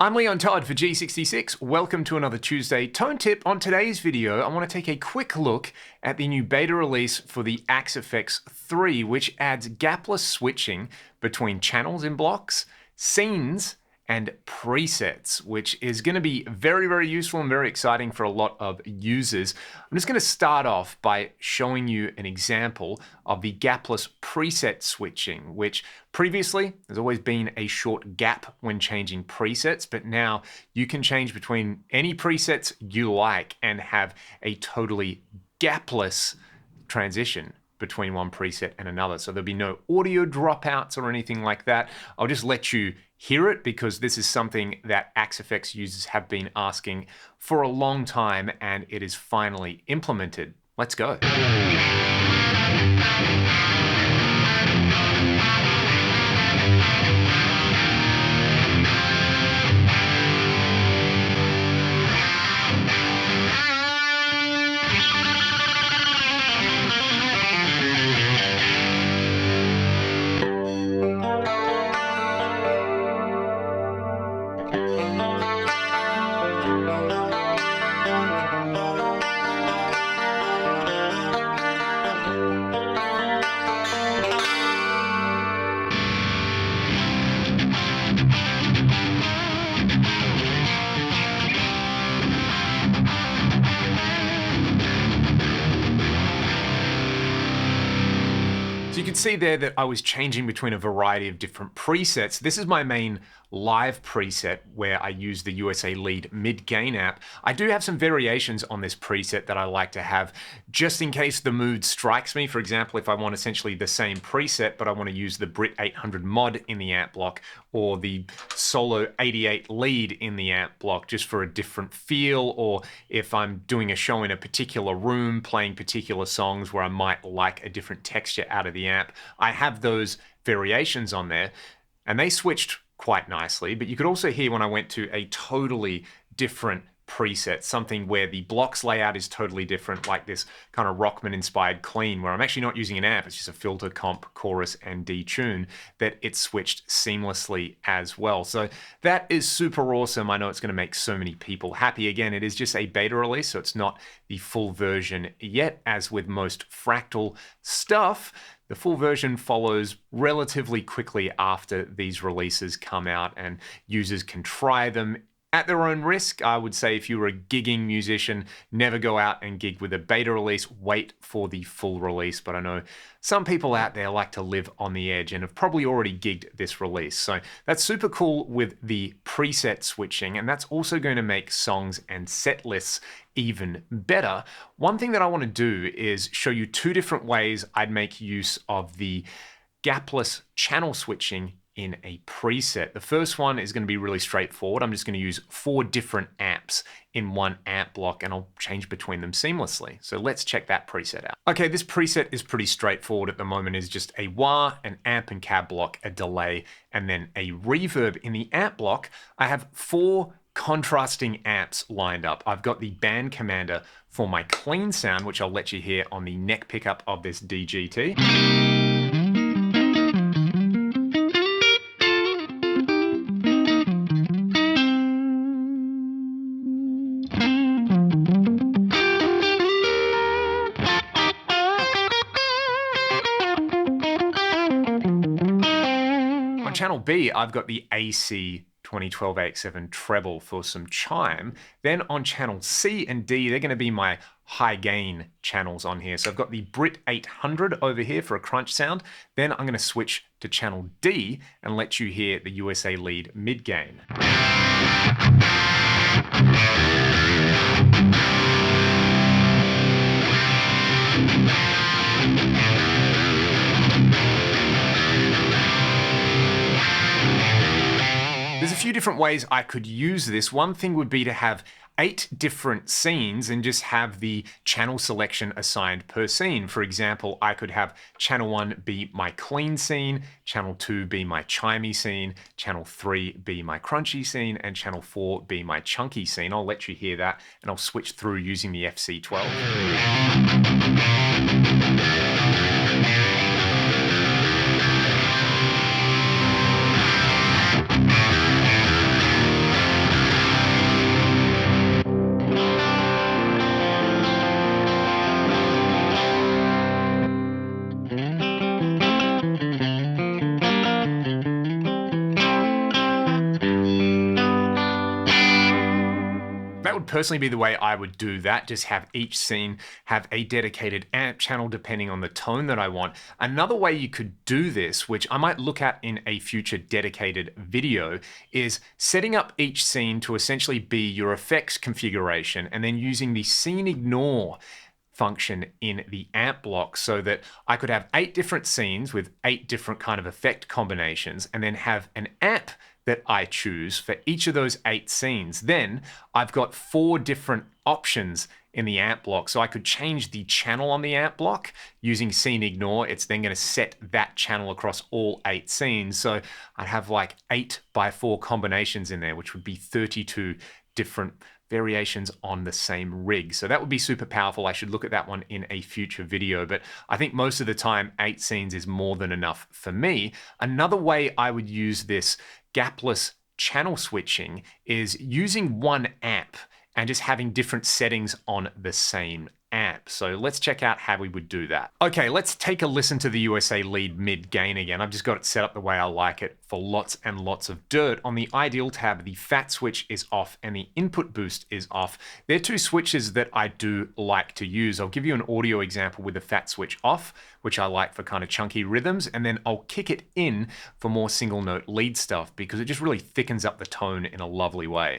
I'm Leon Todd for G66. Welcome to another Tuesday Tone Tip. On today's video, I want to take a quick look at the new beta release for the Axe 3, which adds gapless switching between channels in blocks, scenes, and presets, which is going to be very, very useful and very exciting for a lot of users. I'm just going to start off by showing you an example of the gapless preset switching, which previously there's always been a short gap when changing presets, but now you can change between any presets you like and have a totally gapless transition between one preset and another. So there'll be no audio dropouts or anything like that. I'll just let you hear it because this is something that Axe users have been asking for a long time and it is finally implemented. Let's go. So you can see there that I was changing between a variety of different presets. This is my main live preset where I use the USA Lead mid-gain app. I do have some variations on this preset that I like to have just in case the mood strikes me. For example, if I want essentially the same preset, but I want to use the Brit 800 mod in the amp block or the Solo 88 lead in the amp block just for a different feel, or if I'm doing a show in a particular room, playing particular songs where I might like a different texture out of the amp. I have those variations on there and they switched quite nicely, but you could also hear when I went to a totally different preset, something where the blocks layout is totally different, like this kind of Rockman inspired clean, where I'm actually not using an amp, it's just a filter, comp, chorus, and detune, that it switched seamlessly as well. So that is super awesome. I know it's going to make so many people happy. Again, it is just a beta release, so it's not the full version yet. As with most Fractal stuff, the full version follows relatively quickly after these releases come out, and users can try them at their own risk. I would say if you're a gigging musician, never go out and gig with a beta release, wait for the full release. But I know some people out there like to live on the edge and have probably already gigged this release. So that's super cool with the preset switching, and that's also going to make songs and set lists even better. One thing that I want to do is show you two different ways I'd make use of the gapless channel switching in a preset. The first one is going to be really straightforward. I'm just going to use 4 different amps in one amp block and I'll change between them seamlessly. So let's check that preset out. Okay, this preset is pretty straightforward at the moment. It's just a wah, an amp and cab block, a delay, and then a reverb. In the amp block, I have 4 contrasting amps lined up. I've got the band commander for my clean sound, which I'll let you hear on the neck pickup of this DGT. On channel B, I've got the AC 2012 AX7 treble for some chime. Then on channel C and D, they're going to be my high gain channels on here. So I've got the Brit 800 over here for a crunch sound. Then I'm going to switch to channel D and let you hear the USA Lead mid gain. There's a few different ways I could use this. One thing would be to have 8 different scenes and just have the channel selection assigned per scene. For example, I could have channel 1 be my clean scene, channel 2 be my chimey scene, channel 3 be my crunchy scene, and channel 4 be my chunky scene. I'll let you hear that and I'll switch through using the FC12. personally be the way I would do that. Just have each scene have a dedicated amp channel depending on the tone that I want. Another way you could do this, which I might look at in a future dedicated video, is setting up each scene to essentially be your effects configuration and then using the scene ignore function in the amp block so that I could have 8 different scenes with 8 different kind of effect combinations and then have an amp that I choose for each of those 8 scenes. Then I've got 4 different options in the amp block. So I could change the channel on the amp block using scene ignore. It's then going to set that channel across all 8 scenes. So I'd have like 8x4 combinations in there, which would be 32 different variations on the same rig. So that would be super powerful. I should look at that one in a future video, but I think most of the time 8 scenes is more than enough for me. Another way I would use this gapless channel switching is using one amp and just having different settings on the same amp. So let's check out how we would do that. Okay, let's take a listen to the USA lead mid gain again. I've just got it set up the way I like it for lots and lots of dirt. On the ideal tab, the fat switch is off and the input boost is off. They're 2 switches that I do like to use. I'll give you an audio example with the fat switch off, which I like for kind of chunky rhythms, and then I'll kick it in for more single note lead stuff because it just really thickens up the tone in a lovely way.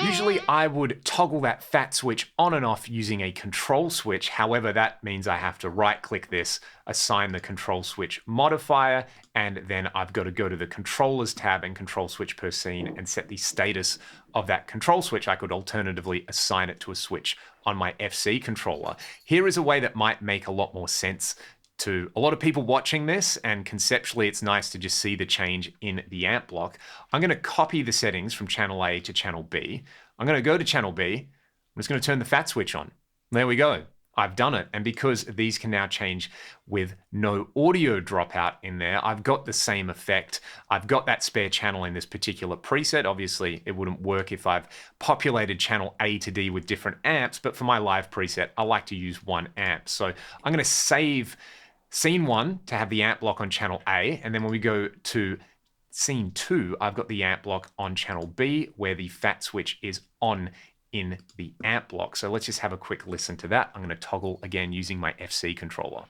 Usually I would toggle that fat switch on and off using a control switch. However, that means I have to right click this, assign the control switch modifier, and then I've got to go to the controllers tab and control switch per scene and set the status of that control switch. I could alternatively assign it to a switch on my FC controller. Here is a way that might make a lot more sense to a lot of people watching this, and conceptually it's nice to just see the change in the amp block. I'm going to copy the settings from channel A to channel B. I'm going to go to channel B. I'm just going to turn the fat switch on. There we go. I've done it. And because these can now change with no audio dropout in there, I've got the same effect. I've got that spare channel in this particular preset. Obviously, it wouldn't work if I've populated channel A to D with different amps, but for my live preset, I like to use one amp. So I'm going to save scene 1 to have the amp block on channel A, and then when we go to scene 2, I've got the amp block on channel B where the fat switch is on in the amp block. So let's just have a quick listen to that. I'm going to toggle again using my FC controller.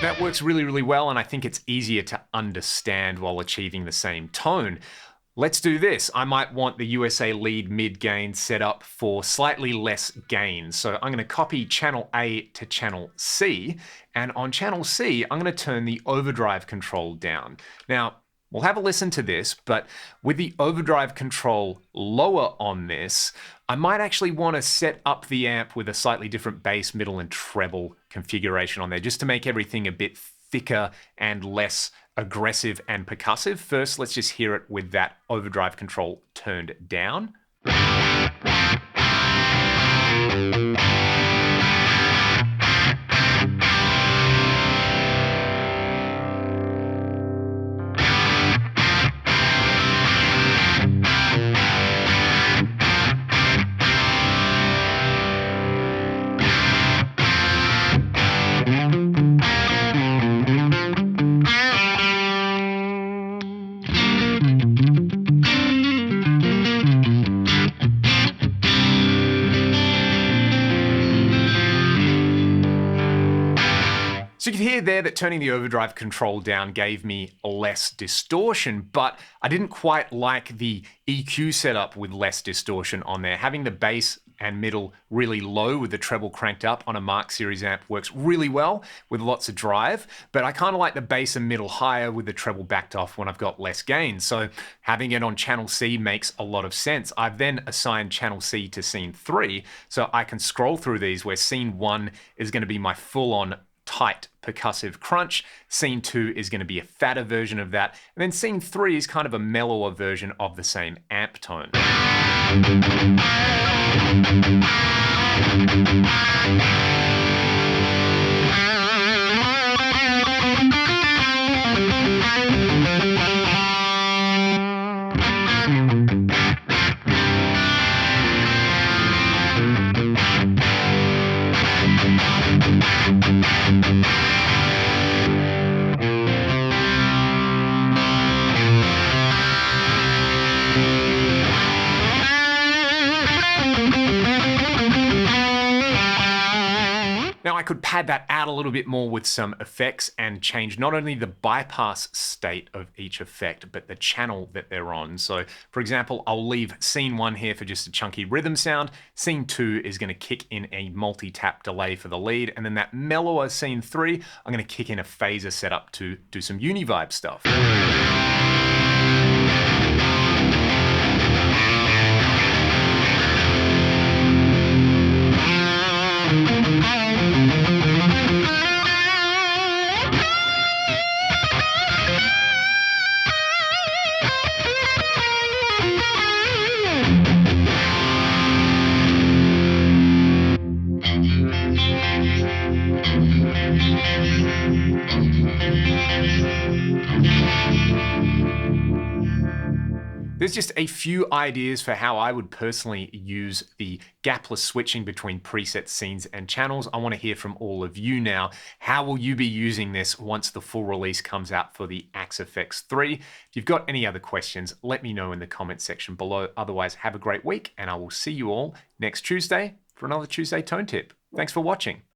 That works really, really well, and I think it's easier to understand while achieving the same tone. Let's do this. I might want the USA lead mid gain set up for slightly less gain. So I'm going to copy channel A to channel C, and on channel C, I'm going to turn the overdrive control down. Now, we'll have a listen to this, but with the overdrive control lower on this, I might actually want to set up the amp with a slightly different bass, middle, and treble configuration on there, just to make everything a bit thicker and less aggressive and percussive. First, let's just hear it with that overdrive control turned down. So you can hear there that turning the overdrive control down gave me less distortion, but I didn't quite like the EQ setup with less distortion on there. Having the bass and middle really low with the treble cranked up on a Mark Series amp works really well with lots of drive, but I kind of like the bass and middle higher with the treble backed off when I've got less gain. So having it on channel C makes a lot of sense. I've then assigned channel C to scene 3, so I can scroll through these where scene 1 is going to be my full-on tight percussive crunch. Scene 2 is going to be a fatter version of that. And then scene 3 is kind of a mellower version of the same amp tone. Now I could pad that out a little bit more with some effects and change not only the bypass state of each effect, but the channel that they're on. So for example, I'll leave scene 1 here for just a chunky rhythm sound. Scene 2 is going to kick in a multi-tap delay for the lead. And then that mellower scene 3, I'm going to kick in a phaser setup to do some uni-vibe stuff. There's just a few ideas for how I would personally use the gapless switching between presets, scenes, and channels. I want to hear from all of you now. How will you be using this once the full release comes out for the Axe FX 3? If you've got any other questions, let me know in the comment section below. Otherwise, have a great week, and I will see you all next Tuesday for another Tuesday Tone Tip. Thanks for watching.